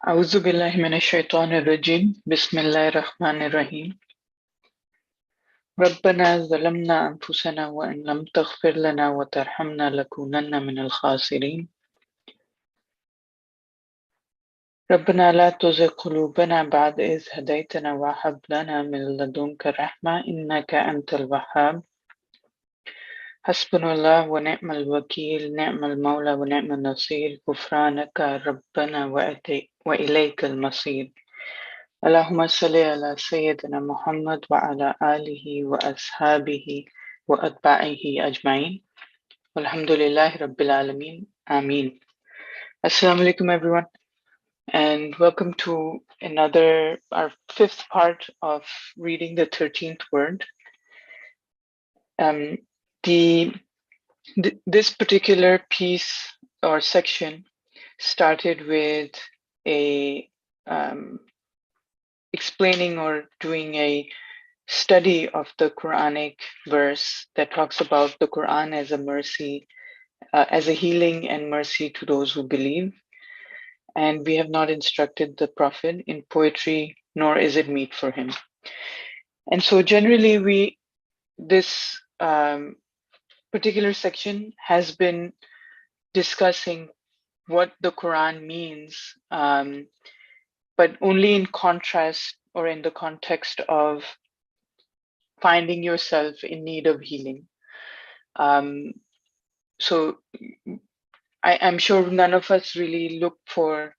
أعوذ بالله من الشيطان الرجيم بسم الله الرحمن الرحيم ربنا ظلمنا أنفسنا وإن لم تغفر لنا وترحمنا لكونن من الخاسرين ربنا لا تزغ قلوبنا بعد إذ هديتنا وهب لنا من لدنك رحمة إنك أنت الوهاب حسبنا الله ونعم الوكيل نعم المولى ونعم النصير غفرانك ربنا وإليك المصير اللهم صل على سيدنا محمد وعلى آله وأصحابه وأتباعه أجمعين والحمد لله رب العالمين آمين. Assalamu alaikum everyone and welcome to our fifth part of reading the 13th word. This particular piece or section started with a explaining or doing a study of the Quranic verse that talks about the Quran as a mercy, as a healing and mercy to those who believe. And we have not instructed the Prophet in poetry, nor is it meet for him. And so generally this particular section has been discussing what the Quran means, but only in contrast or in the context of finding yourself in need of healing. So I'm sure none of us really look for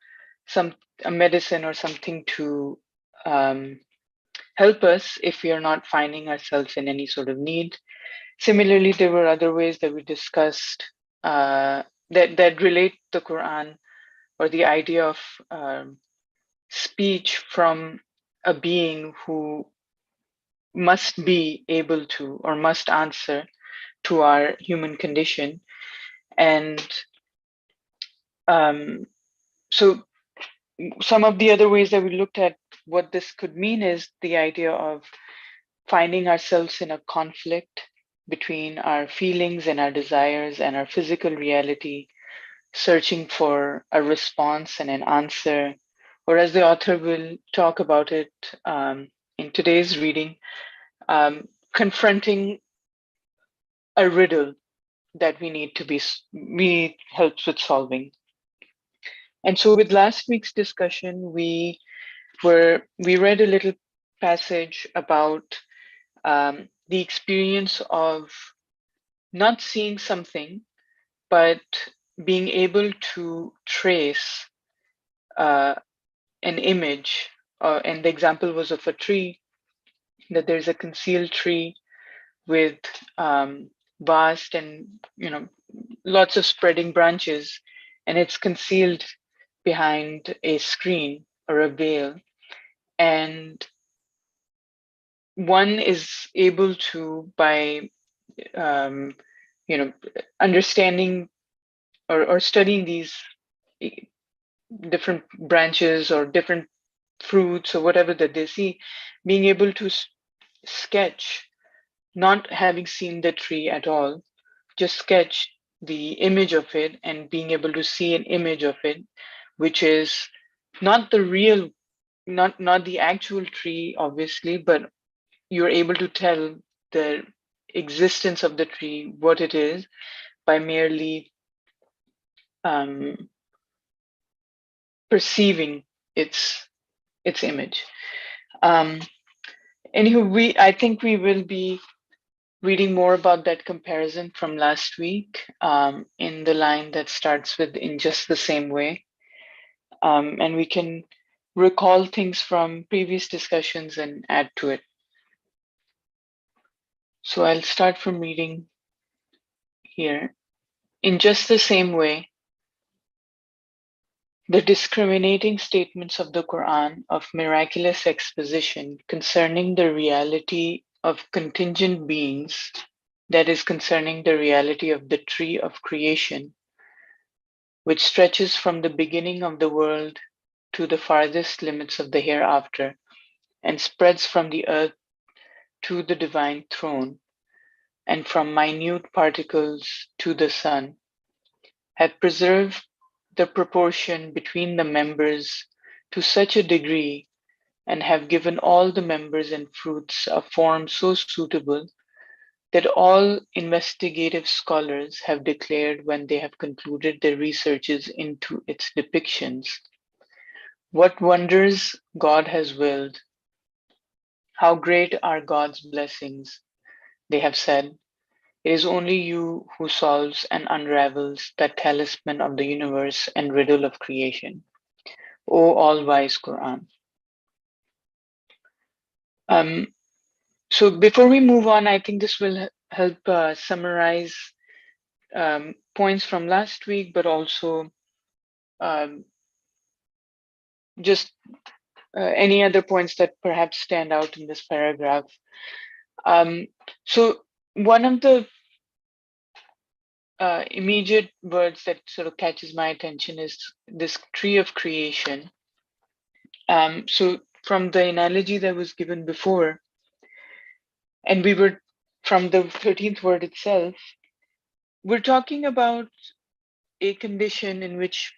a medicine or something to help us if we are not finding ourselves in any sort of need. Similarly, there were other ways that we discussed that relate the Quran or the idea of speech from a being who must be able to or must answer to our human condition. And so some of the other ways that we looked at what this could mean is the idea of finding ourselves in a conflict between our feelings and our desires and our physical reality, searching for a response and an answer, or as the author will talk about it in today's reading, confronting a riddle that we need help with solving. And so with last week's discussion, we read a little passage about the experience of not seeing something, but being able to trace an image. And the example was of a tree, that there's a concealed tree with vast and lots of spreading branches, and it's concealed behind a screen or a veil. And one is able to, by understanding or studying these different branches or different fruits or whatever that they see, being able to sketch, not having seen the tree at all, just sketch the image of it and being able to see an image of it, which is not the real, not the actual tree, obviously, but you're able to tell the existence of the tree, what it is, by merely perceiving its image. Anywho, I think we will be reading more about that comparison from last week in the line that starts with "in just the same way," and we can recall things from previous discussions and add to it. So I'll start from reading here. In just the same way, the discriminating statements of the Quran of miraculous exposition concerning the reality of contingent beings, that is, concerning the reality of the tree of creation, which stretches from the beginning of the world to the farthest limits of the hereafter, and spreads from the earth to the divine throne, and from minute particles to the sun, have preserved the proportion between the members to such a degree and have given all the members and fruits a form so suitable that all investigative scholars have declared when they have concluded their researches into its depictions. What wonders God has willed, how great are God's blessings, they have said. It is only you who solves and unravels that talisman of the universe and riddle of creation. O all-wise Quran. Um, so before we move on, I think this will help summarize points from last week, but also um, just any other points that perhaps stand out in this paragraph. So one of the immediate words that sort of catches my attention is this tree of creation. So from the analogy that was given before, and we were from the 13th word itself, we're talking about a condition in which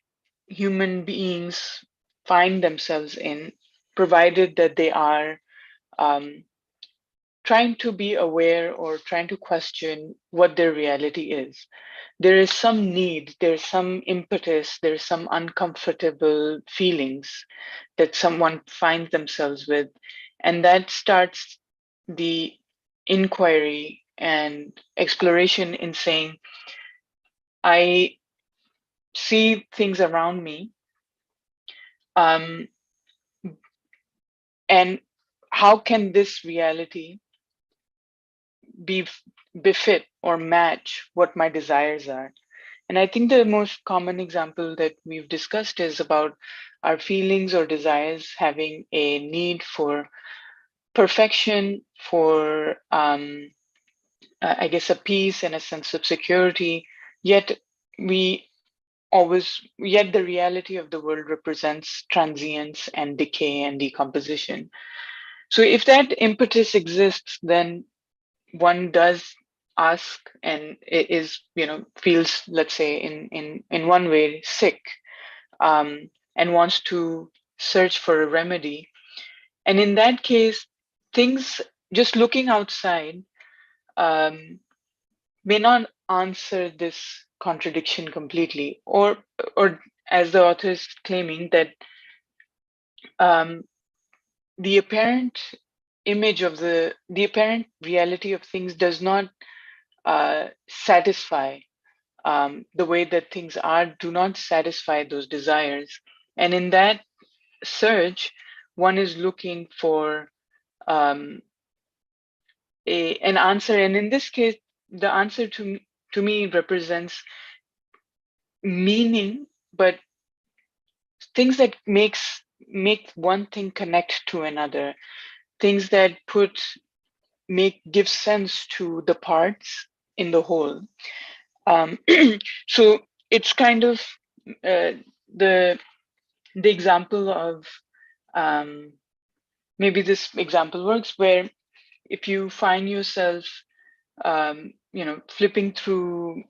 human beings find themselves in, provided that they are um, trying to be aware or trying to question what their reality is. There is some need, there's some impetus, there's some uncomfortable feelings that someone finds themselves with, and that starts the inquiry and exploration in saying, I see things around me, um, and how can this reality be befit or match what my desires are? And I think the most common example that we've discussed is about our feelings or desires having a need for perfection, for I guess a peace and a sense of security. Yet we yet the reality of the world represents transience and decay and decomposition. So if that impetus exists, then one does ask and it is, feels, let's say, in one way sick, and wants to search for a remedy. And in that case, things just looking outside um, may not answer this contradiction completely, or as the author is claiming that um, the apparent image of the apparent reality of things does not satisfy the way that things are, do not satisfy those desires. And in that search, one is looking for um, an answer. And in this case, the answer to me represents meaning, but things that make one thing connect to another, things that give sense to the parts in the whole. Um, so it's kind of the example of maybe this example works where if you find yourself flipping through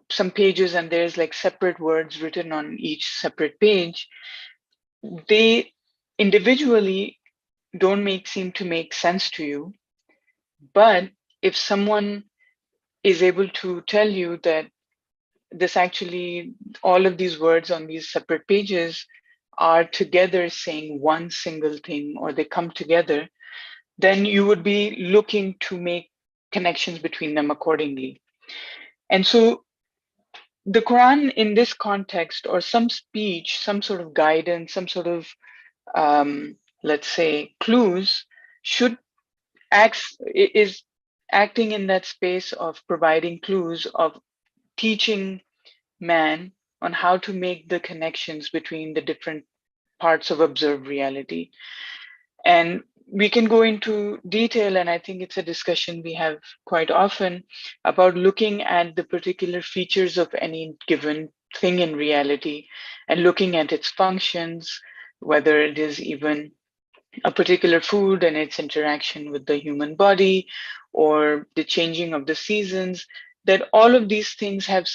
some pages and there's like separate words written on each separate page, they individually don't seem to make sense to you. But if someone is able to tell you that this actually, all of these words on these separate pages are together saying one single thing, or they come together, then you would be looking to make connections between them accordingly. And so the Quran in this context, or some speech, some sort of guidance, some sort of, let's say, clues, should is acting in that space of providing clues, of teaching man on how to make the connections between the different parts of observed reality. And we can go into detail, and I think it's a discussion we have quite often about looking at the particular features of any given thing in reality and looking at its functions, whether it is even a particular food and its interaction with the human body, or the changing of the seasons, that all of these things have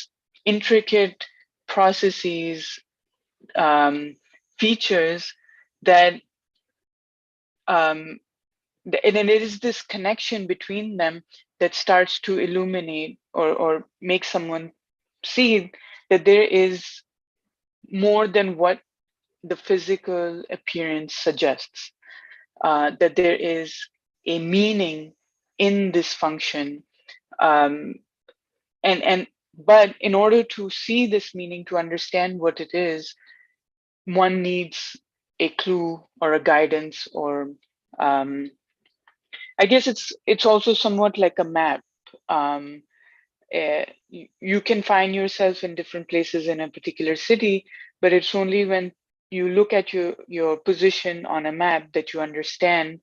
intricate processes, features that and then it is this connection between them that starts to illuminate or make someone see that there is more than what the physical appearance suggests, that there is a meaning in this function. Um, and but in order to see this meaning, to understand what it is, one needs a clue or a guidance, or um, I guess it's also somewhat like a map. Um, you can find yourself in different places in a particular city, but it's only when you look at your position on a map that you understand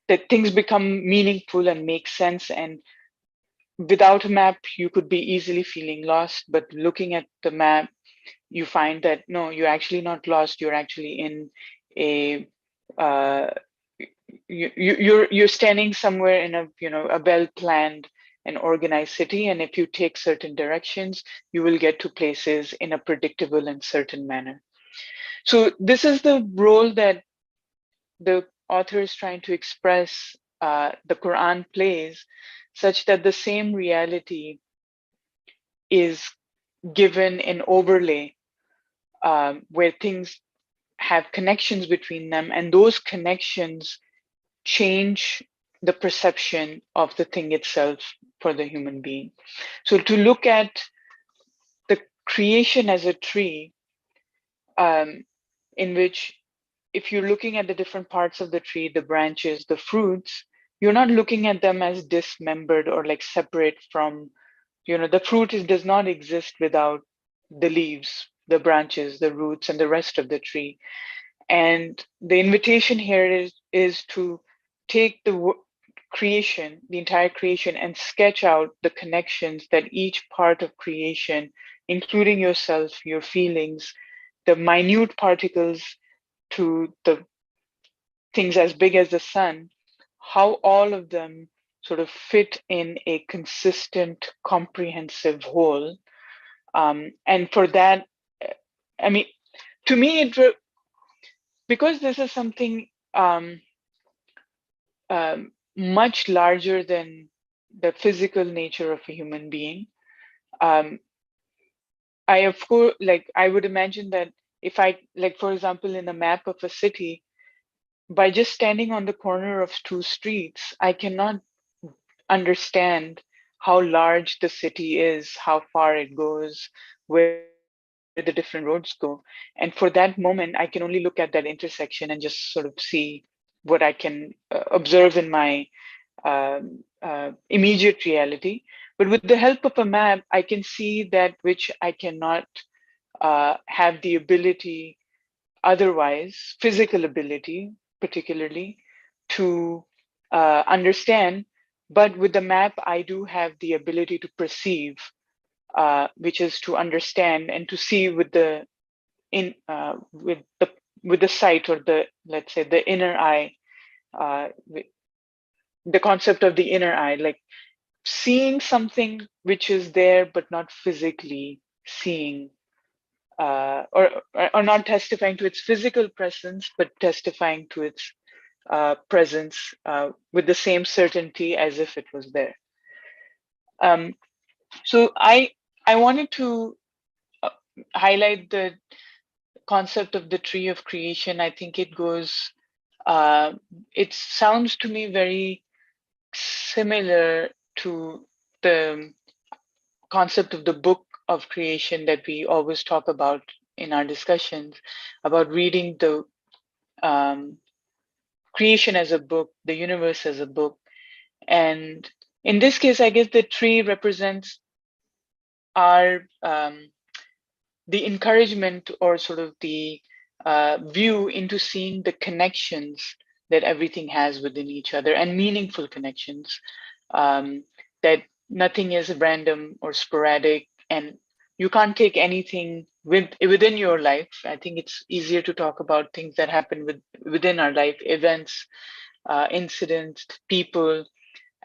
that things become meaningful and make sense. And without a map, you could be easily feeling lost, but looking at the map, you find that no, you're actually not lost. You're actually in a uh, you're standing somewhere in a a well planned and organized city, and if you take certain directions, you will get to places in a predictable and certain manner. So this is the role that the author is trying to express the Quran plays, such that the same reality is given an overlay, where things have connections between them, and those connections change the perception of the thing itself for the human being. So to look at the creation as a tree, um, in which if you're looking at the different parts of the tree, the branches, the fruits, you're not looking at them as dismembered or like separate from, the fruit does not exist without the leaves, the branches, the roots, and the rest of the tree. And the invitation here is to take the creation, the entire creation, and sketch out the connections that each part of creation, including yourself, your feelings, the minute particles to the things as big as the sun, how all of them sort of fit in a consistent, comprehensive whole. And for that, I mean, to me, because this is something much larger than the physical nature of a human being. Um, I of course I would imagine that if I like, for example, in a map of a city, by just standing on the corner of two streets, I cannot understand how large the city is, how far it goes, where the different roads go. And for that moment, I can only look at that intersection and just sort of see what I can observe in my immediate reality. But with the help of a map, I can see that which I cannot have the ability otherwise, physical ability particularly, to understand. But with the map, I do have the ability to perceive, which is to understand and to see with the in with the sight, or the, let's say, the inner eye, uh, the concept of the inner eye, like seeing something which is there but not physically seeing, or not testifying to its physical presence, but testifying to its presence with the same certainty as if it was there. Um, so I wanted to uh, highlight the concept of the tree of creation. I think it goes. It sounds to me very similar to the concept of the book of creation that we always talk about in our discussions, about reading the um, creation as a book, the universe as a book. And in this case, I guess the tree represents our the encouragement, or sort of the view into seeing the connections that everything has within each other, and meaningful connections, that nothing is random or sporadic, and you can't take anything within your life. I think it's easier to talk about things that happen within our life, events, incidents, people,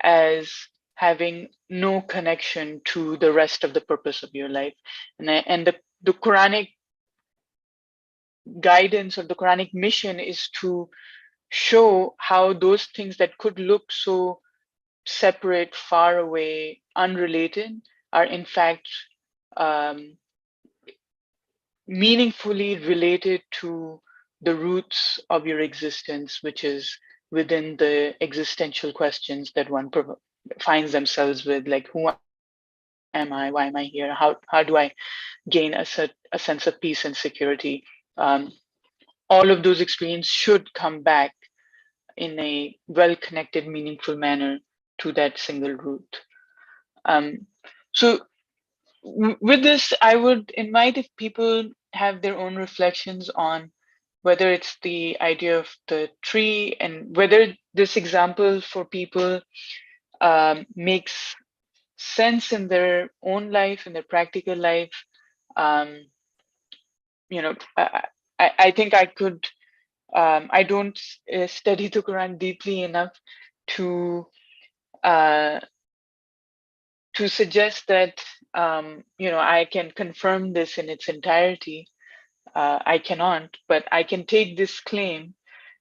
as having no connection to the rest of the purpose of your life. And the Quranic guidance or the Quranic mission is to show how those things that could look so separate, far away, unrelated, are in fact meaningfully related to the roots of your existence, which is within the existential questions that one finds themselves with, like, who am I? Why am I here? How do I gain a sense of peace and security? Um, all of those experiences should come back in a well-connected, meaningful manner to that single root. So with this, I would invite if people have their own reflections on whether it's the idea of the tree and whether this example for people makes sense in their own life, in their practical life. Um, I think I could, I don't study the Quran deeply enough to uh, suggest that I can confirm this in its entirety. I cannot, but I can take this claim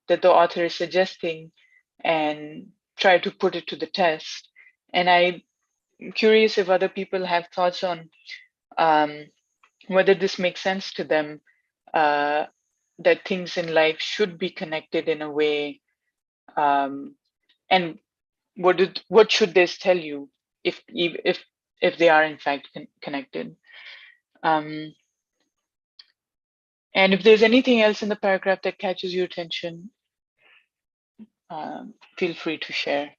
that the author is suggesting and try to put it to the test. And I'm curious if other people have thoughts on whether this makes sense to them, that things in life should be connected in a way, and what should this tell you if they are in fact connected. Um, and if there's anything else in the paragraph that catches your attention, feel free to share.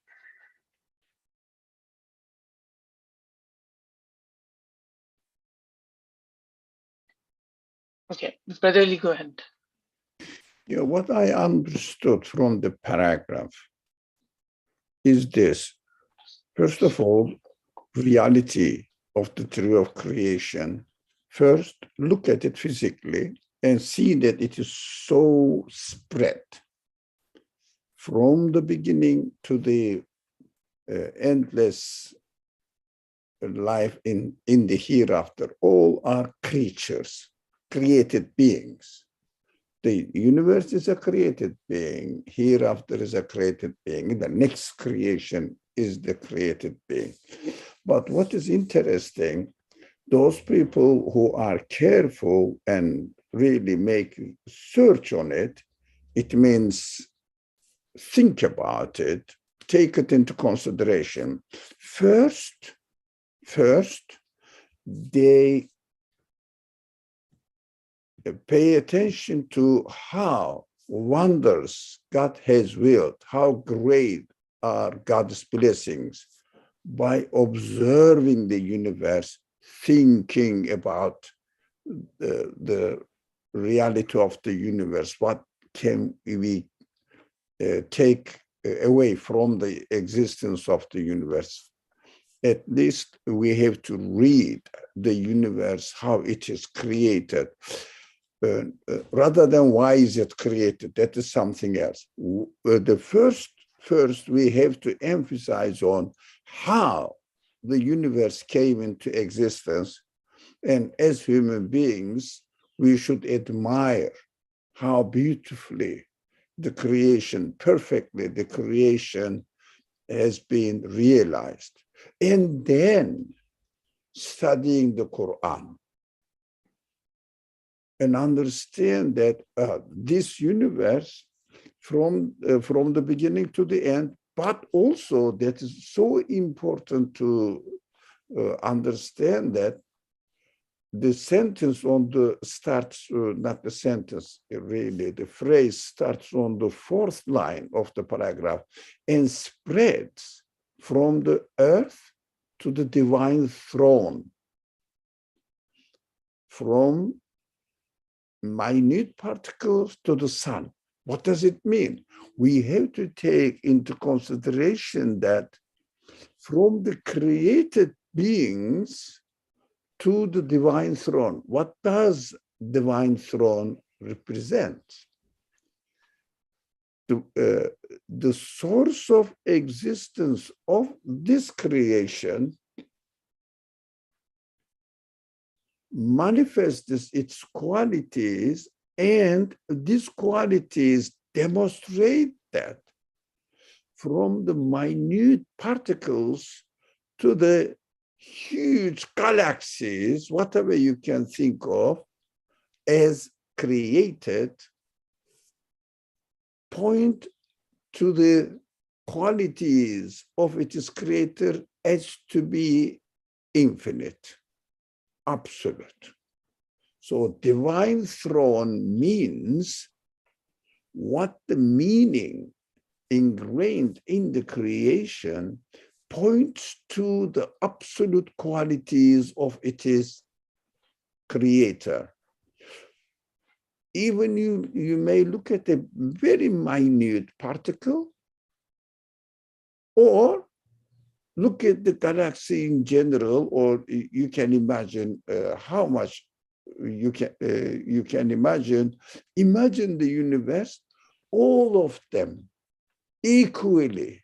Okay, Brother Ali, go ahead. Yeah, what I understood from the paragraph is this. First of all, reality of the tree of creation. First, look at it physically and see that it is so spread from the beginning to the endless life in the hereafter. All are creatures, created beings. The universe is a created being. Hereafter is a created being. The next creation is the created being. But what is interesting, those people who are careful and really make search on it, it means think about it, take it into consideration. First, they pay attention to how wonders God has willed, how great are God's blessings by observing the universe, thinking about the reality of the universe. What can we take away from the existence of the universe? At least we have to read the universe, how it is created. Rather than why is it created, that is something else. The first we have to emphasize on how the universe came into existence, and as human beings we should admire how beautifully the creation, perfectly the creation has been realized, and then studying the Quran and understand that this universe from the beginning to the end, but also that is so important to understand that the sentence on the starts, not the sentence, really, the phrase starts on the fourth line of the paragraph and spreads from the earth to the divine throne, from minute particles to the sun. What does it mean? We have to take into consideration that from the created beings to the divine throne, what does divine throne represent? The source of existence of this creation manifests its qualities And these qualities demonstrate that from the minute particles to the huge galaxies, whatever you can think of, as created, point to the qualities of its creator as to be infinite, absolute. So divine throne means what the meaning ingrained in the creation points to the absolute qualities of its creator. Even you may look at a very minute particle or look at the galaxy in general, or you can imagine how much you can imagine the universe. All of them equally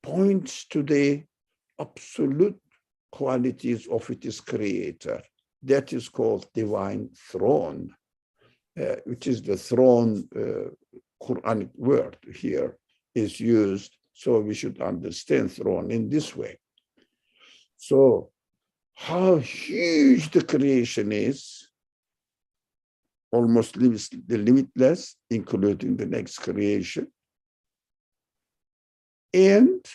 points to the absolute qualities of its creator. That is called divine throne, which is the throne Quranic word here is used. So we should understand throne in this way. So how huge the creation is, almost limitless, including the next creation, and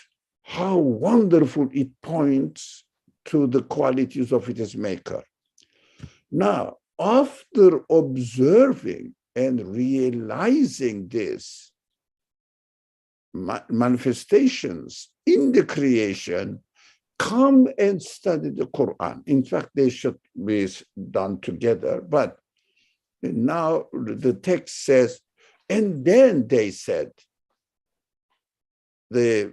how wonderful it points to the qualities of its maker. Now, after observing and realizing this manifestations in the creation, come and study the Quran. In fact, they should be done together, but now the text says, and then they said, the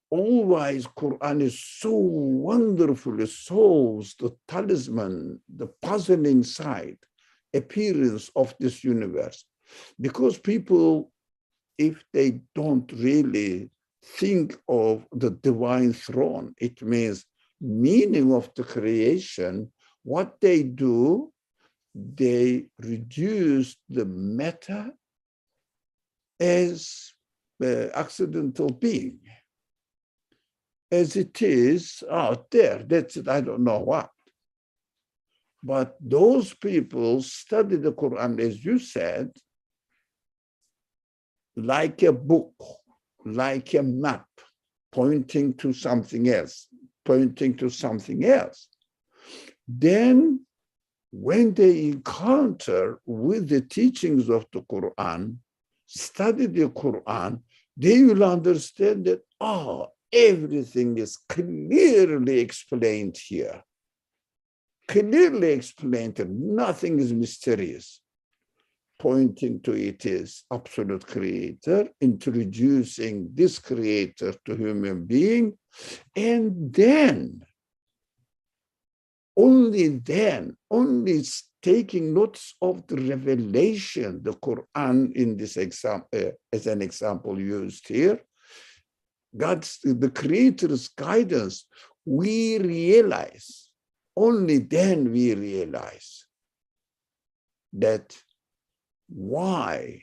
all-wise Quran is so wonderfully solves the talisman, the puzzling side, appearance of this universe. Because people, if they don't really think of the divine throne, it means meaning of the creation, what they do, they reduce the matter as accidental being, as it is out there. That's it, I don't know what. But those people study the Quran, as you said, like a book, like a map, pointing to something else, pointing to something else. Then when they encounter with the teachings of the Quran, study the Quran, they will understand that, oh, everything is clearly explained here. Clearly explained, and nothing is mysterious. Pointing to it is absolute creator, introducing this creator to human being, and then, only taking notes of the revelation, the Quran in this example, as an example used here, the creator's guidance, we realize, only then we realize that why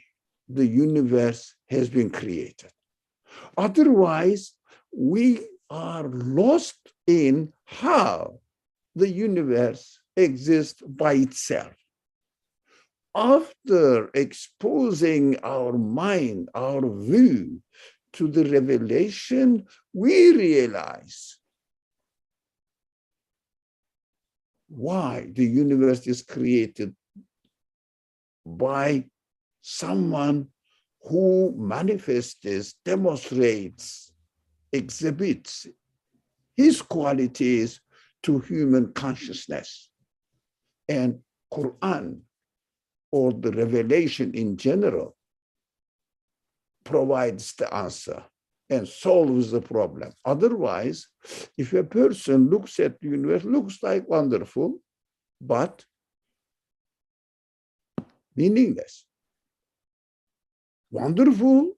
the universe has been created. Otherwise, we are lost in how the universe exists by itself. After exposing our mind, our view to the revelation, we realize why the universe is created by someone who manifests, demonstrates, exhibits his qualities to human consciousness. And Quran, or the revelation in general, provides the answer and solves the problem. Otherwise, if a person looks at the universe, looks like wonderful, but meaningless. Wonderful,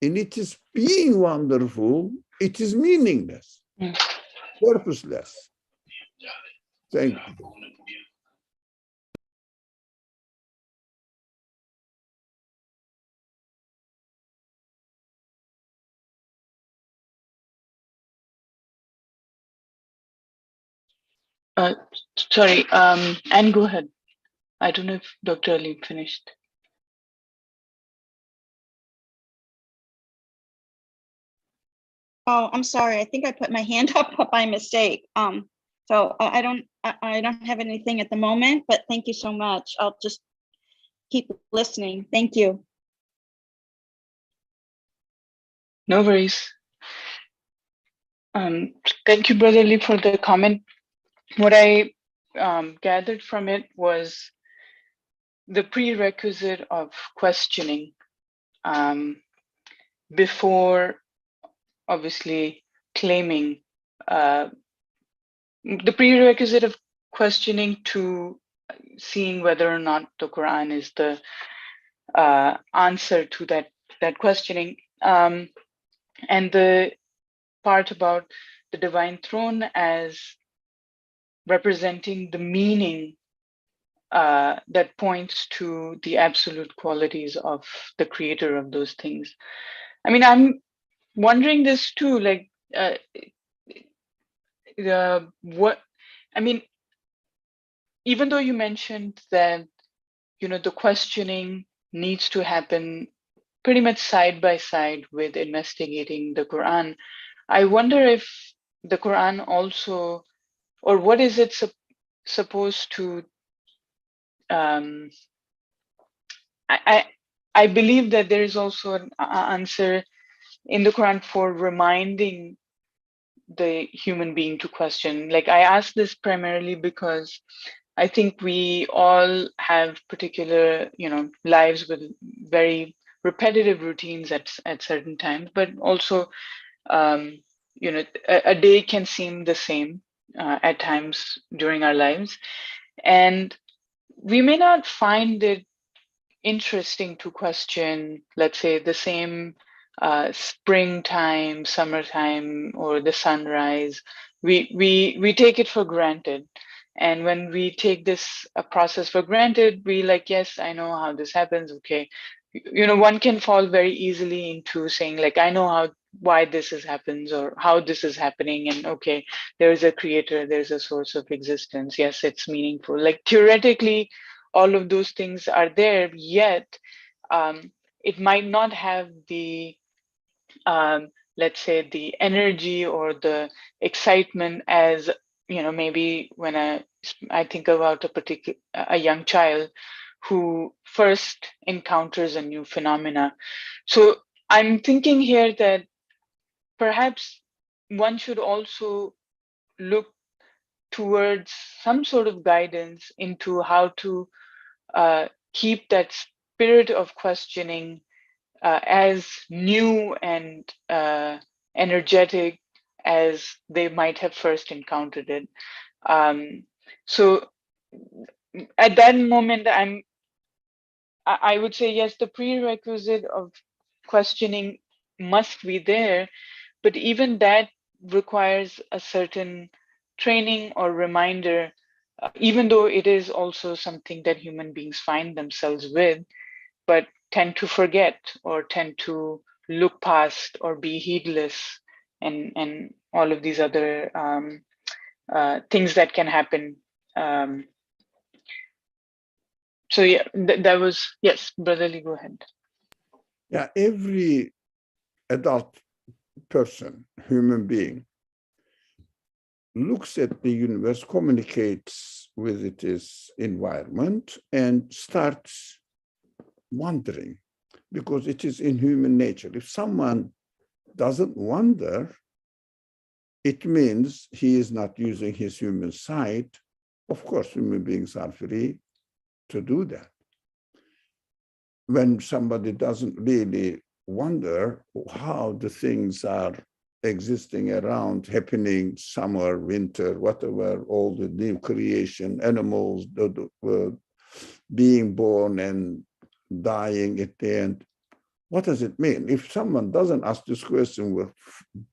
and it is being wonderful, it is meaningless, purposeless. Thank you. Uh, sorry, and go ahead. I don't know if Dr. Ali finished. Oh, I'm sorry. I think I put my hand up by mistake. So I don't have anything at the moment, but thank you so much. I'll just keep listening. Thank you. No worries. Thank you, Brother Lee, for the comment. What I gathered from it was the prerequisite of questioning before obviously claiming, the prerequisite of questioning to seeing whether or not the Quran is the answer to that questioning, and the part about the divine throne as representing the meaning that points to the absolute qualities of the creator of those things. I mean, I'm wondering this too, like, what, I mean, even though you mentioned that, the questioning needs to happen pretty much side by side with investigating the Quran, I wonder if the Quran also, or what is it supposed to, um, I believe that there is also an answer in the Quran for reminding the human being to question. Like, I ask this primarily because I think we all have particular, lives with very repetitive routines at certain times, but also, a day can seem the same at times during our lives, and we may not find it interesting to question, let's say, the same springtime, summertime, or the sunrise. We take it for granted, and when we take this process for granted, we like, yes, I know how this happens. Okay, one can fall very easily into saying like, I know why this happens or how this is happening, and okay, there is a creator, there's a source of existence. Yes, it's meaningful. Like, theoretically, all of those things are there, yet it might not have the, let's say, the energy or the excitement as, maybe when I think about a young child who first encounters a new phenomena. So I'm thinking here that perhaps one should also look towards some sort of guidance into how to keep that spirit of questioning as new and energetic as they might have first encountered it. So at that moment, I would say, yes, the prerequisite of questioning must be there, but even that requires a certain training or reminder, even though it is also something that human beings find themselves with, but tend to forget or tend to look past or be heedless, and all of these other things that can happen. So yeah, that was, yes, Brother Lee, go ahead. Yeah, every adult person, human being, looks at the universe, communicates with its environment, and starts wondering, because it is in human nature. If someone doesn't wonder, it means he is not using his human sight. Of course, human beings are free to do that. When somebody doesn't really wonder how the things are existing around, happening, summer, winter, whatever, all the new creation, animals being born and dying at the end, what does it mean? If someone doesn't ask this question,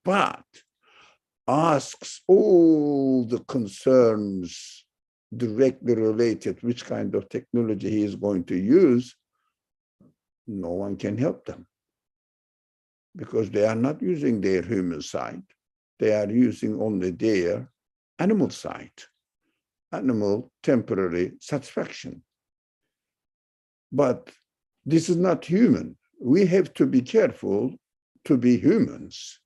but asks all the concerns directly related, which kind of technology he is going to use, no one can help them, because they are not using their human sight. They are using only their animal sight. animal temporary satisfaction. But this is not human. We have to be careful to be humans.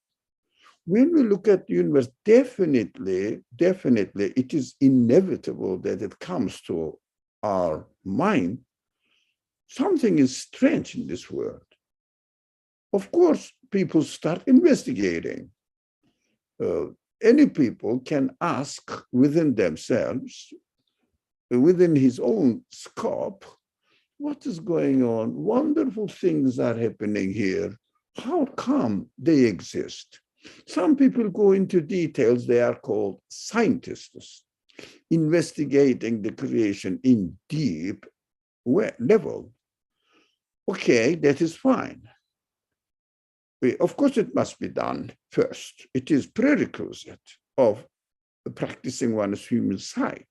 When we look at the universe, definitely, it is inevitable that it comes to our mind. Something is strange in this world. Of course, people start investigating. Any people can ask within themselves, within his own scope, what is going on? Wonderful things are happening here. How come they exist? Some people go into details. They are called scientists, investigating the creation in deep level. Okay, that is fine. Of course, it must be done first. It is prerequisite of practicing one's human side.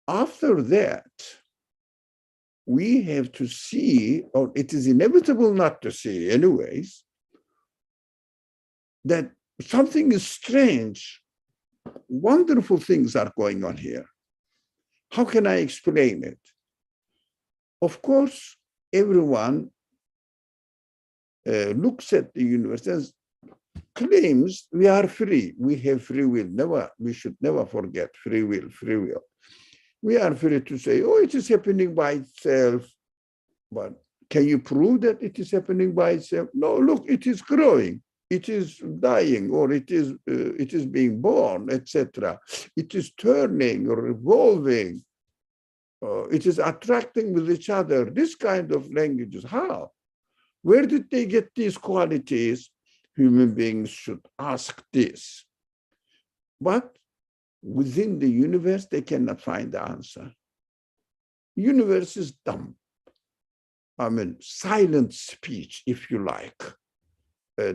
After that, we have to see, or it is inevitable not to see anyways, that something is strange. Wonderful things are going on here. How can I explain it? Of course, everyone looks at the universe and claims we are free. We have free will. We should never forget free will, free will. We are free to say, oh, it is happening by itself. But can you prove that it is happening by itself? No, look, it is growing. It is dying, or it is being born, etc. It is turning or revolving. It is attracting with each other. This kind of languages. How? Where did they get these qualities? Human beings should ask this. But within the universe, they cannot find the answer. Universe is dumb. I mean, silent speech, if you like.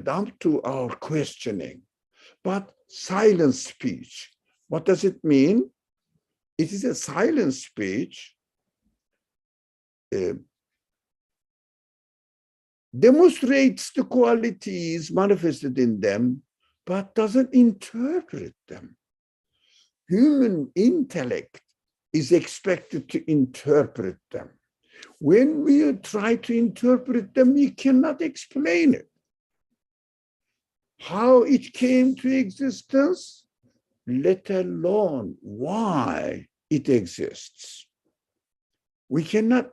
Dumb to our questioning. But silent speech, what does it mean? It is a silent speech demonstrates the qualities manifested in them, but doesn't interpret them. Human intellect is expected to interpret them. When we try to interpret them, we cannot explain it. How it came to existence, let alone why it exists. We cannot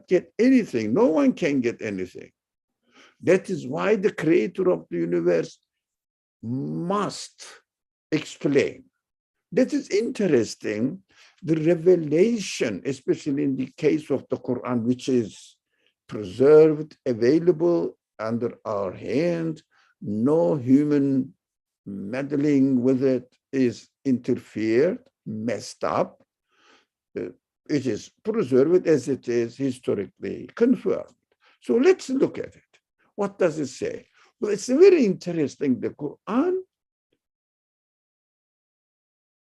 get anything. No one can get anything. That is why the creator of the universe must explain. That is interesting. The revelation, especially in the case of the Quran, which is preserved, available under our hand, no human meddling with it is interfered, messed up. It is preserved as it is historically confirmed. So let's look at it. What does it say? Well, it's very interesting. The Quran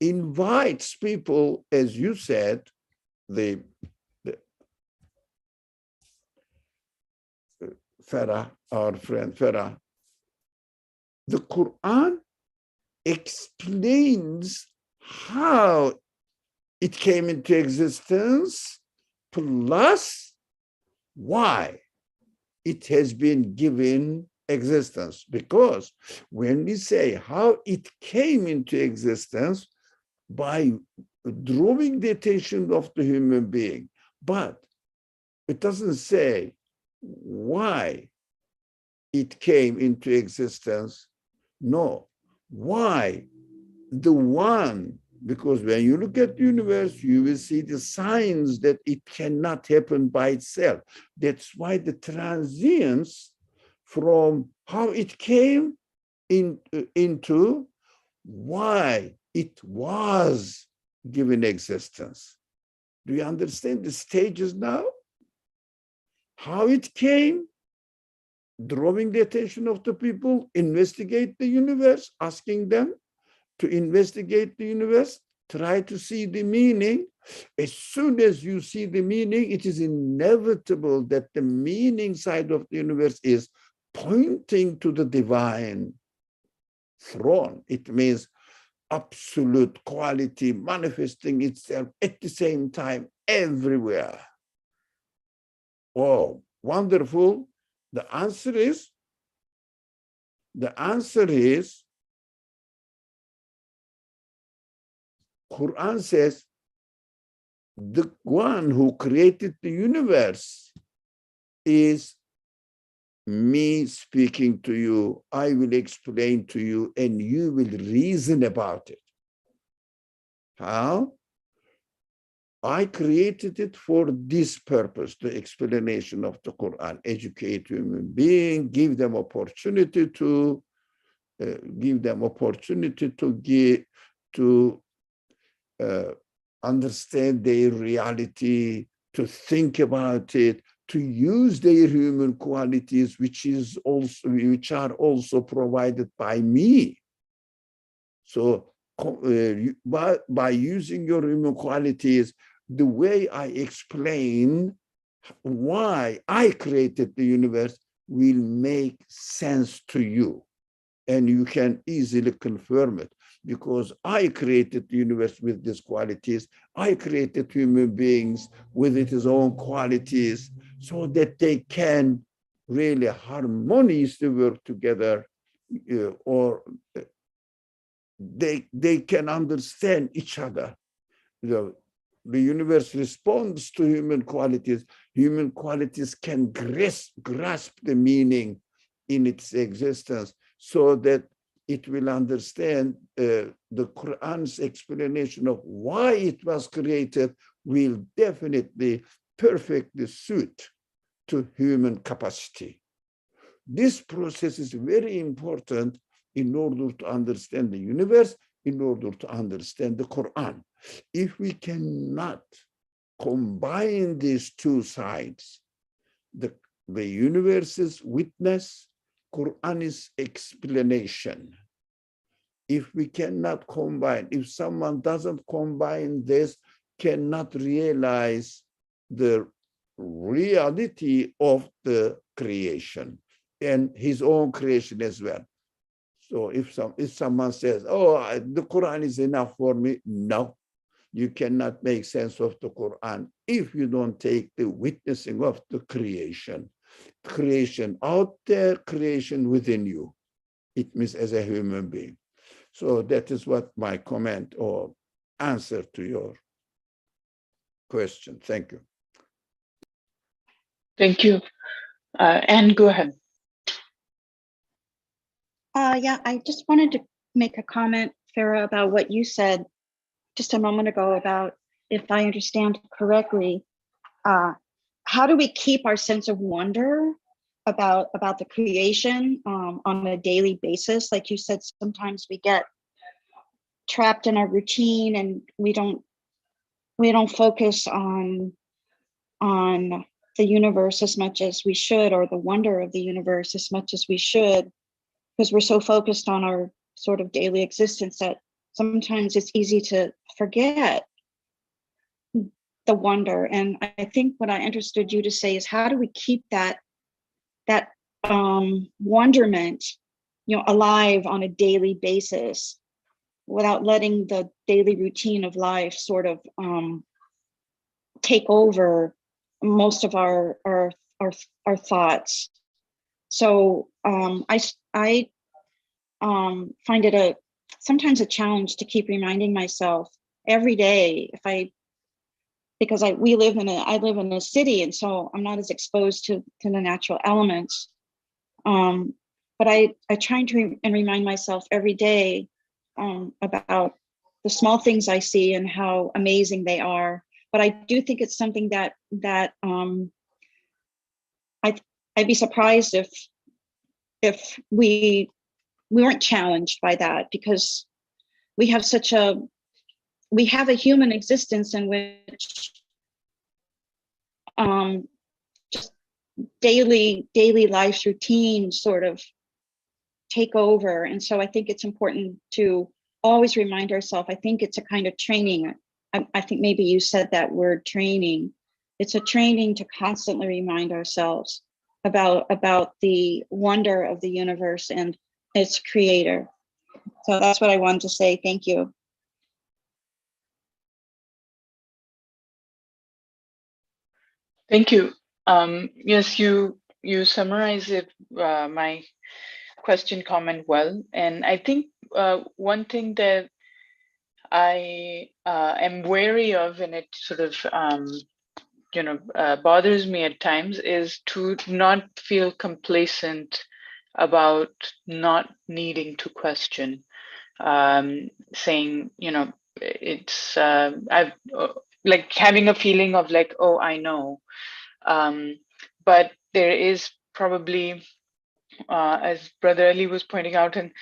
invites people, as you said, Farah, our friend Farah, the Quran explains how it came into existence, plus why it has been given existence. Because when we say how it came into existence, by drawing the attention of the human being, but it doesn't say why it came into existence. No, why the one, because when you look at the universe, you will see the signs that it cannot happen by itself. That's why the transience from how it came into why it was given existence. Do you understand the stages now? How it came, drawing the attention of the people, investigate the universe, asking them to investigate the universe, try to see the meaning. As soon as you see the meaning, it is inevitable that the meaning side of the universe is pointing to the divine throne. It means absolute quality manifesting itself at the same time everywhere. Oh, wonderful. The answer is Quran says the one who created the universe is me speaking to you. I will explain to you and you will reason about it. How? I created it for this purpose, the explanation of the Quran, educate human beings, give them opportunity to understand their reality, to think about it, to use their human qualities, which are also provided by me. So by using your human qualities, the way I explain why I created the universe will make sense to you. And you can easily confirm it because I created the universe with these qualities. I created human beings with its own qualities so that they can really harmoniously work together, or they can understand each other. The universe responds to human qualities. Human qualities can grasp the meaning in its existence so that it will understand the Quran's explanation of why it was created will definitely perfectly suit to human capacity. This process is very important in order to understand the universe, in order to understand the Quran. If we cannot combine these two sides, the universe's witness, Quran's explanation, if we cannot combine, if someone doesn't combine this, cannot realize the reality of the creation and his own creation as well. So if someone says, oh, the Quran is enough for me, no, you cannot make sense of the Quran if you don't take the witnessing of the creation. Creation out there, creation within you. It means as a human being. So that is what my comment or answer to your question. Thank you. Thank you. Anne, go ahead. Yeah, I just wanted to make a comment, Farah, about what you said just a moment ago about, if I understand correctly, how do we keep our sense of wonder about the creation on a daily basis? Like you said, sometimes we get trapped in our routine and we don't focus on the universe as much as we should, or the wonder of the universe as much as we should, because we're so focused on our sort of daily existence that sometimes it's easy to forget the wonder. And I think what I understood you to say is, how do we keep that wonderment, alive on a daily basis without letting the daily routine of life sort of take over most of our thoughts. So I find it sometimes a challenge to keep reminding myself every day, because I live in a city, and so I'm not as exposed to the natural elements. But I try to remind myself every day about the small things I see and how amazing they are. But I do think it's something that I'd be surprised if we weren't challenged by that, because we have a human existence in which just daily life's routine sort of take over. And so I think it's important to always remind ourselves. I think it's a kind of training. I think maybe you said that word, training. It's a training to constantly remind ourselves about the wonder of the universe and its creator. So that's what I wanted to say. Thank you. Thank you. Yes, you summarize it, my question, comment well. And I think one thing that I am wary of, and it sort of bothers me at times, is to not feel complacent about not needing to question, saying, it's I've like having a feeling of like, oh, I know. But there is probably, as Brother Ali was pointing out, and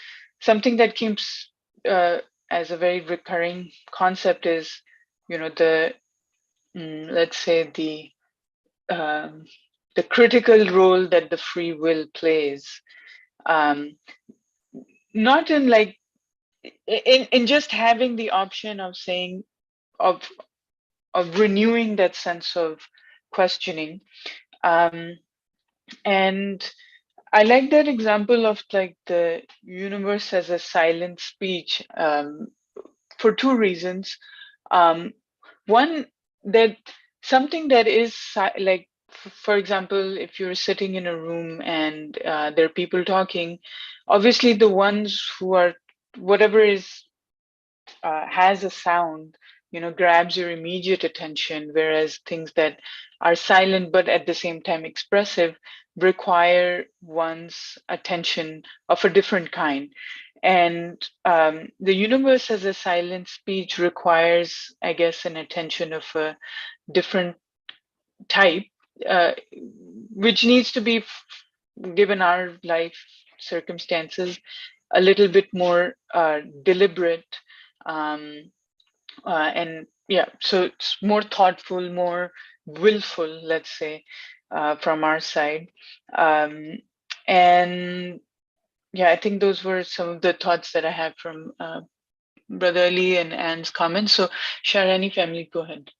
something that keeps as a very recurring concept is, the let's say the critical role that the free will plays, um, not in like in just having the option of saying of renewing that sense of questioning, um, and I like that example of like the universe as a silent speech, for two reasons. Um, one, that something that is like, for example, if you're sitting in a room and there are people talking, obviously the ones who are, whatever is has a sound, grabs your immediate attention, whereas things that are silent but at the same time expressive require one's attention of a different kind. And the universe as a silent speech requires, I guess, an attention of a different type, uh, which needs to be, given our life circumstances, a little bit more deliberate, um, and yeah, so it's more thoughtful, more willful, let's say, from our side. Um, and yeah, I think those were some of the thoughts that I have from Brother Ali and Anne's comments. So Sharani family, go ahead.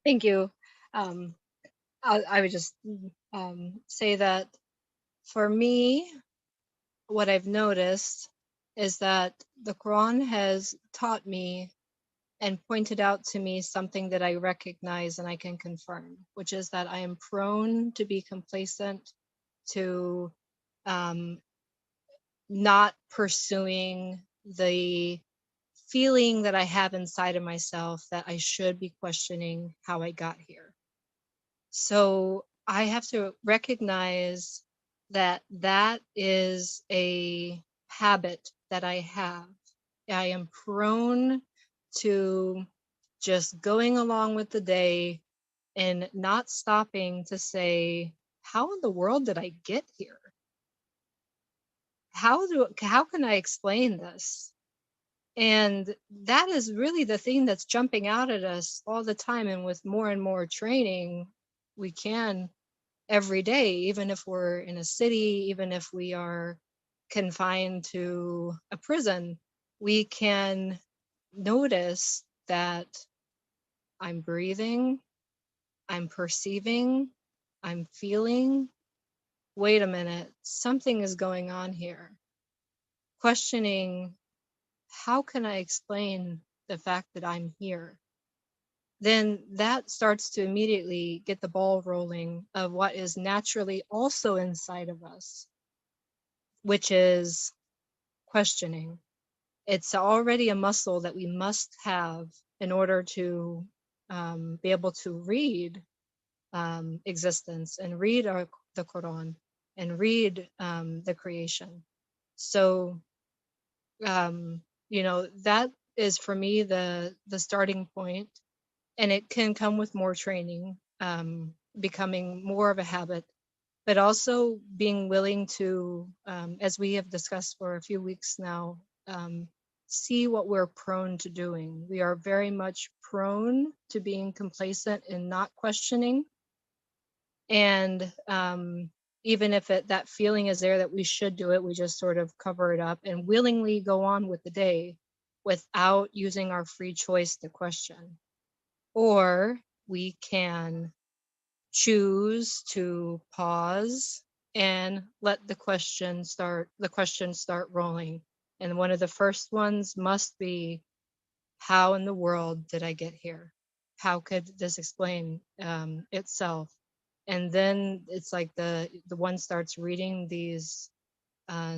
Thank you. I would just say that for me, what I've noticed is that the Quran has taught me and pointed out to me something that I recognize and I can confirm, which is that I am prone to be complacent, to not pursuing the feeling that I have inside of myself that I should be questioning how I got here. So I have to recognize that that is a habit that I have. I am prone to just going along with the day and not stopping to say, how in the world did I get here? How can I explain this? And that is really the thing that's jumping out at us all the time. And with more and more training, we can every day, even if we're in a city, even if we are confined to a prison, we can notice that I'm breathing, I'm perceiving, I'm feeling. Wait a minute, something is going on here. Questioning, how can I explain the fact that I'm here? Then that starts to immediately get the ball rolling of what is naturally also inside of us, which is questioning. It's already a muscle that we must have in order to be able to read existence and read the Quran and read the creation. So, that is for me the starting point, and it can come with more training, becoming more of a habit, but also being willing to, as we have discussed for a few weeks now, see what we're prone to doing. We are very much prone to being complacent and not questioning. And even if that feeling is there that we should do it, we just sort of cover it up and willingly go on with the day without using our free choice to question. Or we can choose to pause and let the questions start rolling. And one of the first ones must be, how in the world did I get here? How could this explain itself? And then it's like the one starts reading these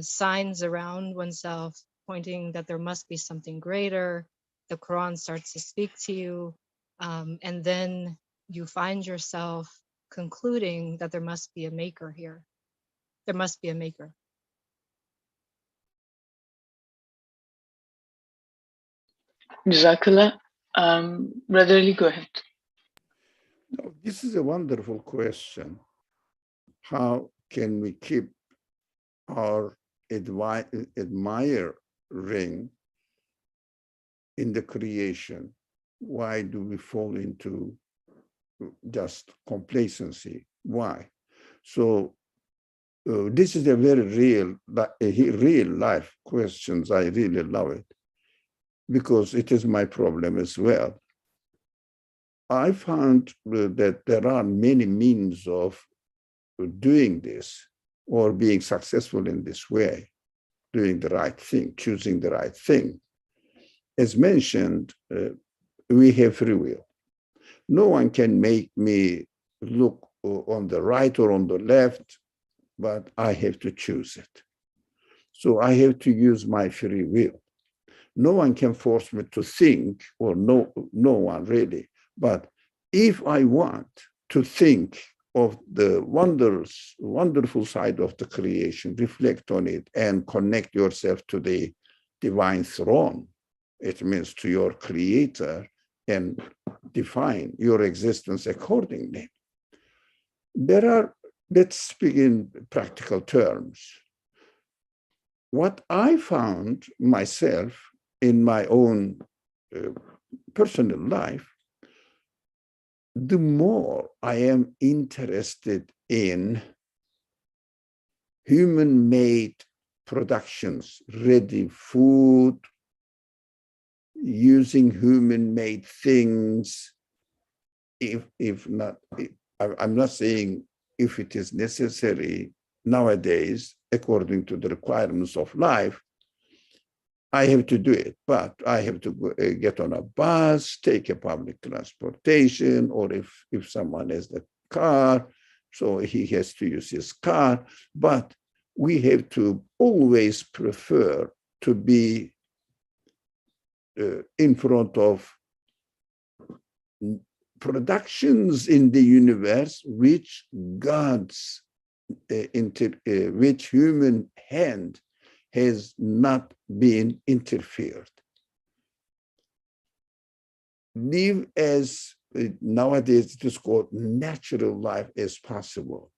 signs around oneself, pointing that there must be something greater. The Quran starts to speak to you, and then you find yourself concluding that there must be a maker here. There must be a maker. Jazakallah. Brother Ali, go ahead. No, this is a wonderful question. How can we keep our admiring in the creation? Why do we fall into just complacency? Why? So this is a very real life questions. I really love it because it is my problem as well. I found that there are many means of doing this or being successful in this way, doing the right thing, choosing the right thing. As mentioned, we have free will. No one can make me look on the right or on the left, but I have to choose it. So I have to use my free will. No one can force me to think, or no one really. But if I want to think of the wonderful side of the creation, reflect on it, and connect yourself to the divine throne, it means to your creator, and define your existence accordingly. Let's speak in practical terms. What I found myself in my own personal life, the more I am interested in human-made productions, ready food, using human-made things, I'm not saying if it is necessary nowadays, according to the requirements of life, I have to do it, but I have to get on a bus, take a public transportation, or if someone has the car, so he has to use his car. But we have to always prefer to be in front of productions in the universe which which human hand has not been interfered. Live as nowadays it is called natural life as possible.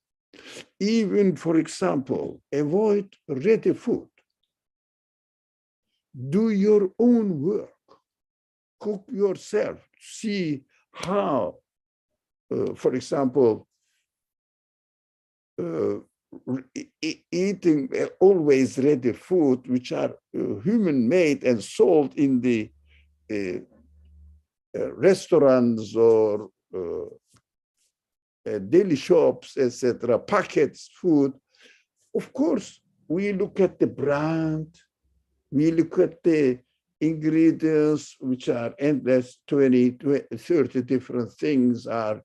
Even, for example, avoid ready food. Do your own work. Cook yourself. See how, for example, eating always ready food, which are human-made and sold in the restaurants or daily shops, etc., packets food. Of course, we look at the brand, we look at the ingredients, which are endless, 20, 30 different things are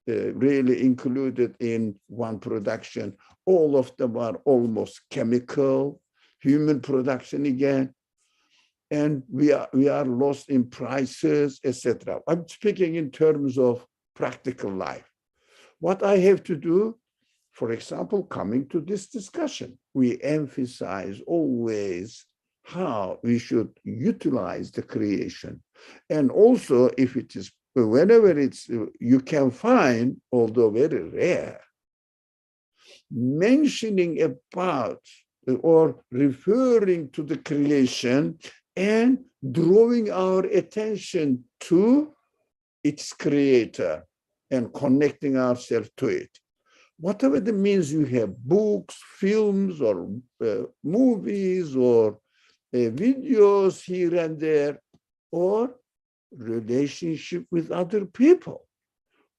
really included in one production. All of them are almost chemical, human production again. And we are lost in prices, etc. I'm speaking in terms of practical life. What I have to do, for example, coming to this discussion, we emphasize always how we should utilize the creation. And also, if it is, whenever you can find, although very rare, mentioning about or referring to the creation and drawing our attention to its creator and connecting ourselves to it. Whatever the means you have, books, films, or movies, or videos here and there, or relationship with other people.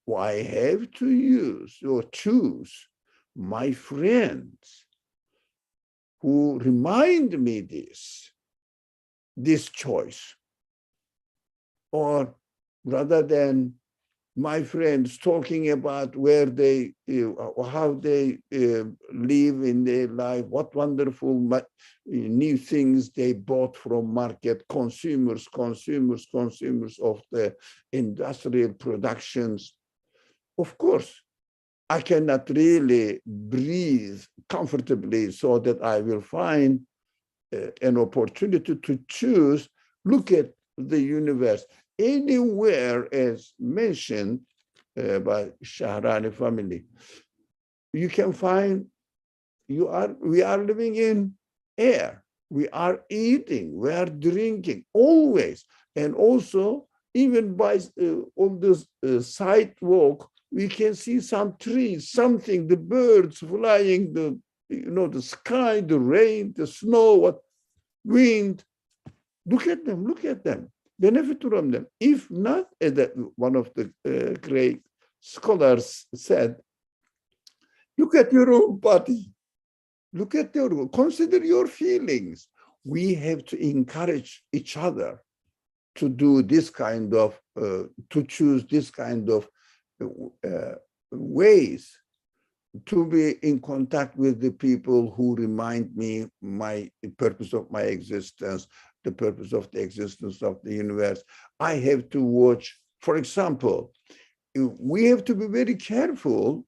Why have to use or choose my friends who remind me this choice, or rather than my friends talking about where they, how they live in their life, what wonderful new things they bought from market, consumers of the industrial productions. Of course, I cannot really breathe comfortably so that I will find an opportunity to choose, look at the universe. Anywhere, as mentioned by Shahrani family, you can find, we are living in air, we are eating, we are drinking, always. And also, even by on this sidewalk, we can see some trees, something, the birds flying, the sky, the rain, the snow, wind. Look at them, benefit from them. If not, as one of the great scholars said, look at your own body, consider your feelings. We have to encourage each other to do this kind of, to choose this kind of ways to be in contact with the people who remind me the purpose of my existence, the purpose of the existence of the universe. I have to watch, for example, we have to be very careful.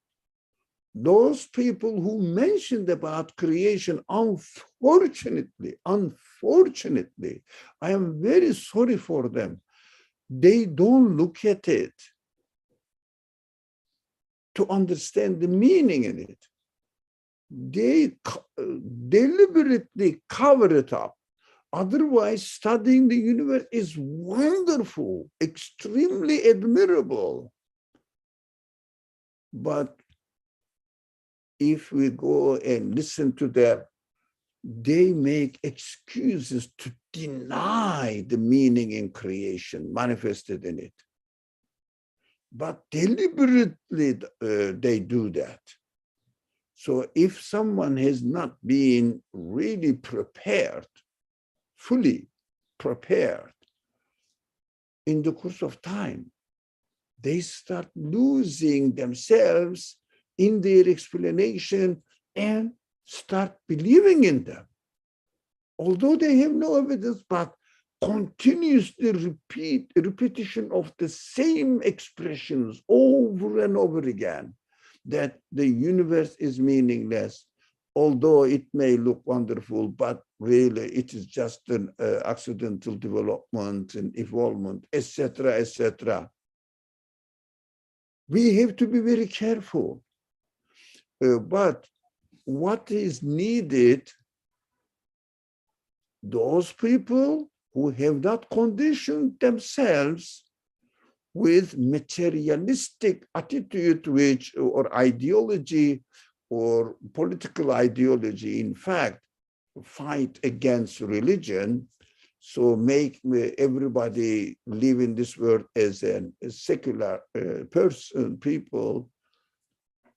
Those people who mentioned about creation, unfortunately, I am very sorry for them. They don't look at it to understand the meaning in it. They deliberately cover it up. Otherwise, studying the universe is wonderful, extremely admirable. But if we go and listen to them, they make excuses to deny the meaning in creation manifested in it. But deliberately they do that. So if someone has not been really prepared, fully prepared, in the course of time, they start losing themselves in their explanation and start believing in them. Although they have no evidence, but continuously repetition of the same expressions over and over again, that the universe is meaningless, although it may look wonderful, but really it is just an accidental development and evolvement, etc., etc. We have to be very careful. But what is needed, those people who have not conditioned themselves with materialistic attitude, or ideology, or political ideology, in fact, fight against religion, so make everybody live in this world as a secular people.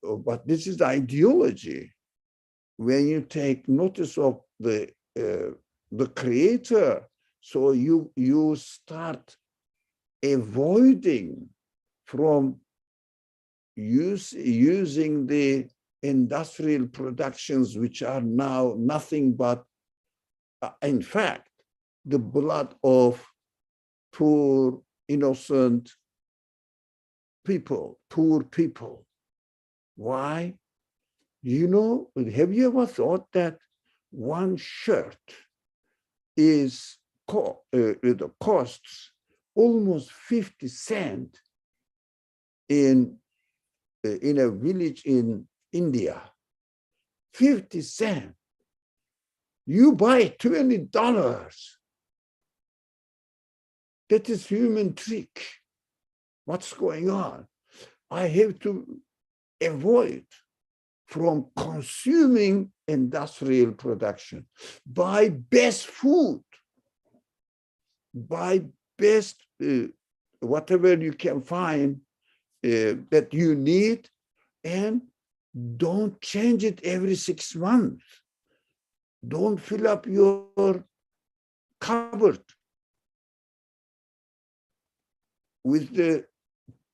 But this is the ideology. When you take notice of the creator, so you start avoiding from using the industrial productions, which are now nothing but, in fact, the blood of poor, innocent people, poor people. Why? You know, have you ever thought that one shirt is costs almost 50 cents in a village in India? 50 cents. You buy $20. That is human trick. What's going on? I have to avoid from consuming industrial production. Buy best food. Buy best whatever you can find that you need, and Don't change it every 6 months. Don't fill up your cupboard with the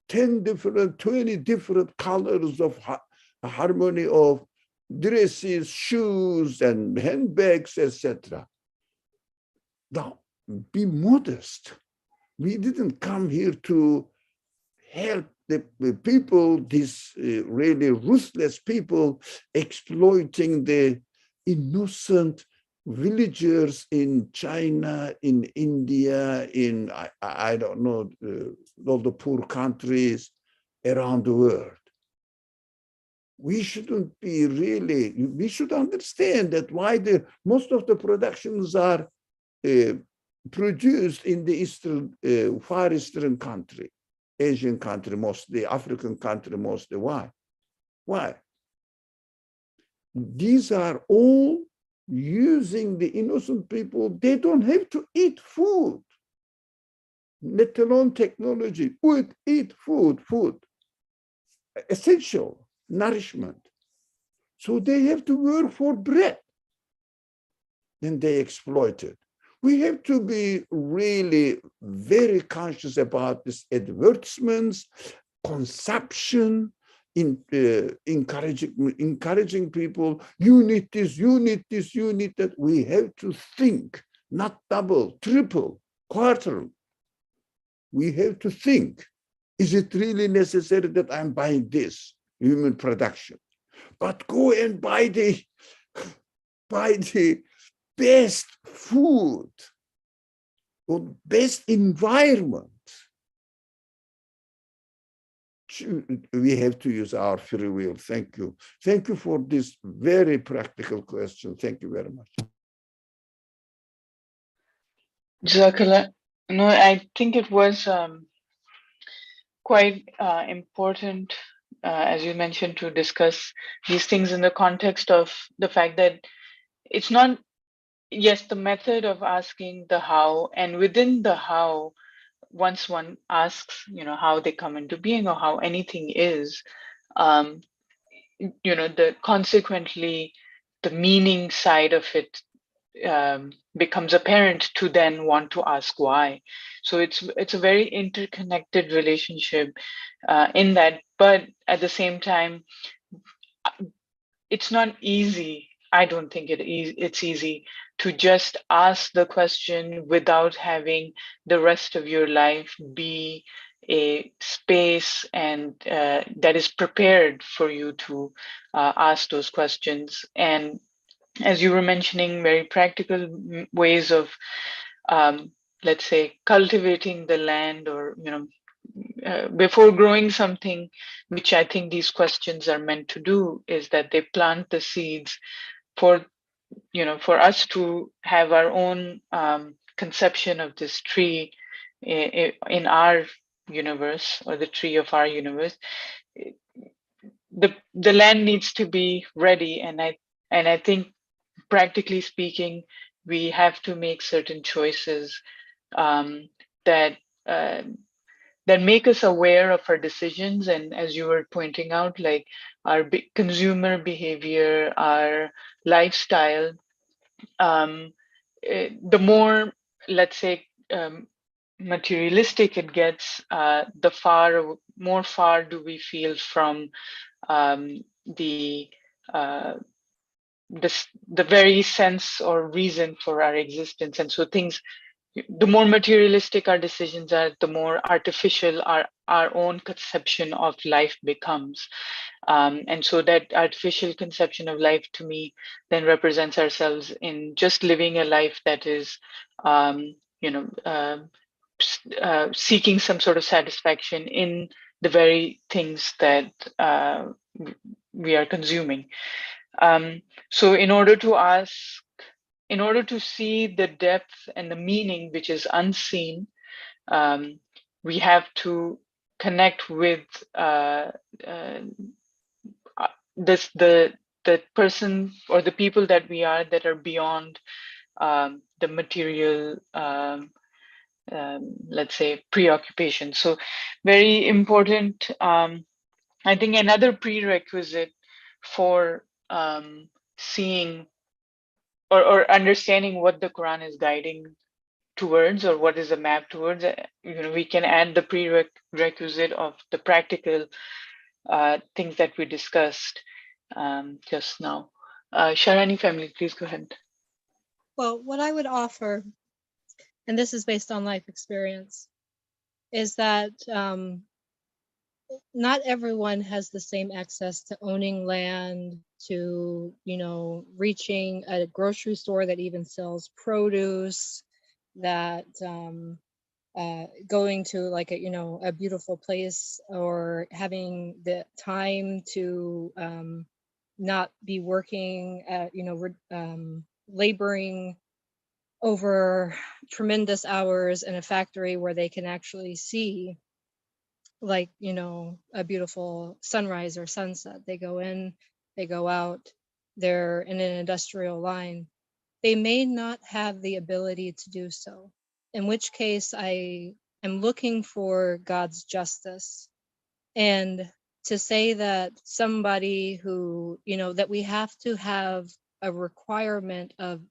10 different, 20 different colors of harmony of dresses, shoes, and handbags, etc. Now, be modest. We didn't come here to help the people, these really ruthless people exploiting the innocent villagers in China, in India, in, I don't know, all the poor countries around the world. We shouldn't be really, we should understand that why most of the productions are produced in the eastern, far eastern country, Asian country mostly, African country mostly. Why? Why? These are all using the innocent people. They don't have to eat food, let alone technology. Eat food, essential nourishment. So they have to work for bread. Then they exploit it. We have to be really very conscious about this advertisements, consumption, encouraging people, you need this, you need this, you need that. We have to think, not double, triple, quarter. We have to think, is it really necessary that I'm buying this human production? But go and buy the best food or best environment. We have to use our free will. Thank you. Thank you for this very practical question. Thank you very much. Jazakallah. No, I think it was quite important, as you mentioned, to discuss these things in the context of the fact that it's not, yes, the method of asking the how, and within the how, once one asks, how they come into being or how anything is, consequently, the meaning side of it becomes apparent to then want to ask why. So it's a very interconnected relationship in that, but at the same time, it's not easy. I don't think it's easy to just ask the question without having the rest of your life be a space and that is prepared for you to ask those questions. And as you were mentioning, very practical ways of, let's say, cultivating the land, or before growing something, which I think these questions are meant to do, is that they plant the seeds for us to have our own conception of this tree in our universe, or the tree of our universe. The land needs to be ready, and I think, practically speaking, we have to make certain choices that make us aware of our decisions. And as you were pointing out, like our consumer behavior, our lifestyle, the more, let's say, materialistic it gets, the more far do we feel from the very sense or reason for our existence. And so the more materialistic our decisions are, the more artificial our own conception of life becomes. And so that artificial conception of life, to me, then represents ourselves in just living a life that is, seeking some sort of satisfaction in the very things that we are consuming. So in order to see the depth and the meaning which is unseen, we have to connect with the person or the people that we are, that are beyond the material, let's say, preoccupation. So very important. I think another prerequisite for seeing or understanding what the Quran is guiding towards, or what is the map towards. We can add the prerequisite of the practical things that we discussed just now. Sharani family, please go ahead. Well, what I would offer, and this is based on life experience, is that not everyone has the same access to owning land, to, reaching a grocery store that even sells produce, that going to like a beautiful place, or having the time to not be working at, laboring over tremendous hours in a factory where they can actually see, like, a beautiful sunrise or sunset. They go in, they go out, they're in an industrial line. They may not have the ability to do so, in which case I am looking for God's justice. And to say that somebody who, that we have to have a requirement of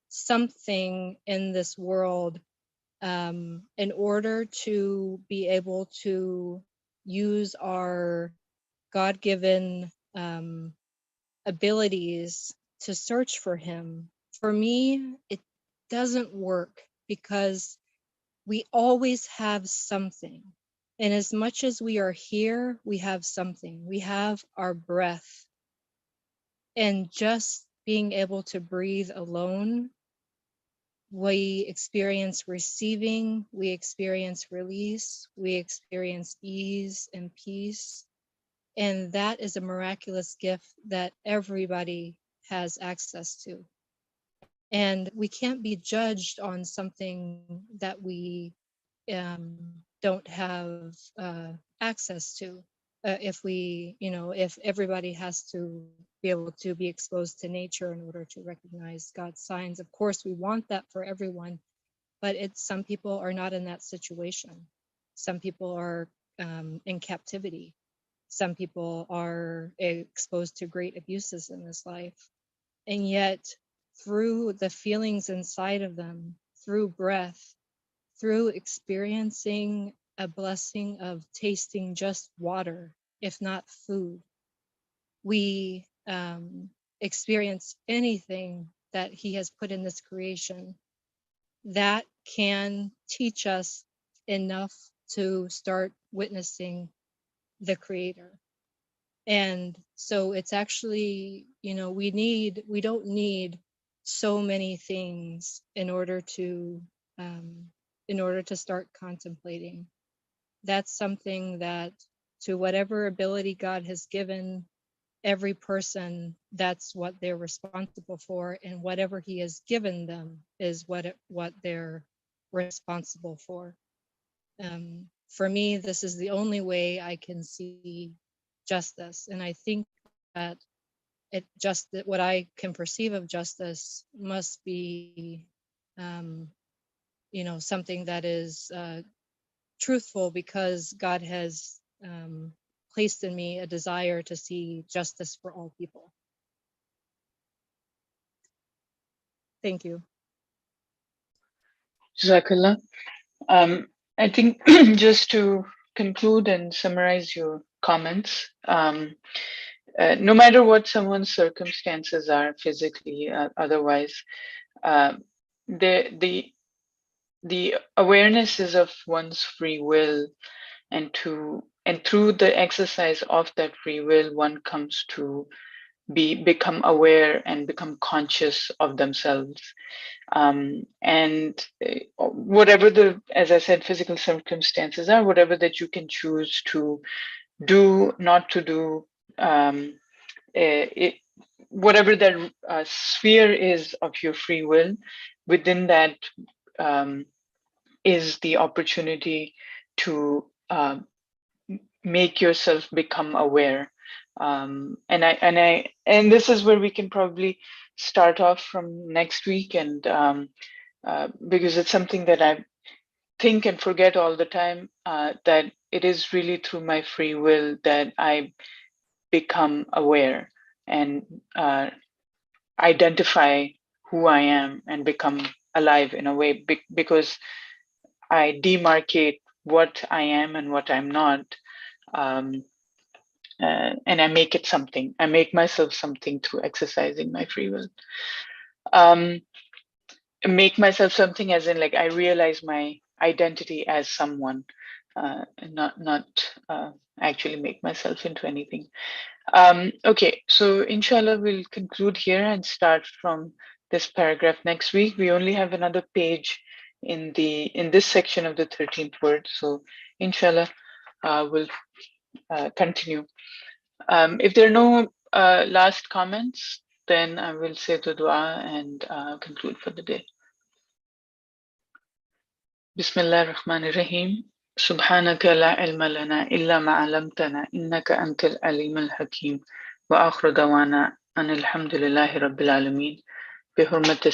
something in this world in order to be able to use our God-given abilities to search for Him. For me, it doesn't work, because we always have something. And as much as we are here, we have something. We have our breath. And just being able to breathe alone, we experience receiving, we experience release, we experience ease and peace. And that is a miraculous gift that everybody has access to. And we can't be judged on something that we don't have access to. If everybody has to be able to be exposed to nature in order to recognize God's signs, of course we want that for everyone, but some people are not in that situation. Some people are in captivity. Some people are exposed to great abuses in this life. And yet, through the feelings inside of them, through breath, through experiencing a blessing of tasting just water, if not food, we experience anything that He has put in this creation that can teach us enough to start witnessing the Creator. And so it's actually, we don't need so many things in order to start contemplating. That's something that, to whatever ability God has given every person, that's what they're responsible for, and whatever He has given them is what they're responsible for. For me, this is the only way I can see justice, and I think that what I can perceive of justice must be something that is truthful, because God has placed in me a desire to see justice for all people. Thank you. Jazakallah. I think just to conclude and summarize your comments, no matter what someone's circumstances are, physically, otherwise, the awareness is of one's free will, and through the exercise of that free will, one comes to become aware and become conscious of themselves. And whatever as I said, physical circumstances are, whatever that you can choose to do, not to do, whatever that sphere is of your free will, within that is the opportunity to make yourself become aware. And this is where we can probably start off from next week, and because it's something that I think and forget all the time, that it is really through my free will that I become aware. and identify who I am and become alive in a way, because I demarcate what I am and what I'm not. And I make it something. I make myself something through exercising my free will. Make myself something as in, like, I realize my identity as someone, not actually make myself into anything. Okay, so inshallah we'll conclude here and start from this paragraph next week. We only have another page in this section of the 13th word, so inshallah we'll continue. If there are no last comments, then I will say the dua and conclude for the day. Bismillah ar-Rahman ar-Rahim. Subhanaka la ilma lana illa ma 'allamtana innaka antal alim al-hakim. Wa akhiru dawana anil hamdulillahi rabbil alamin. Bi hurmati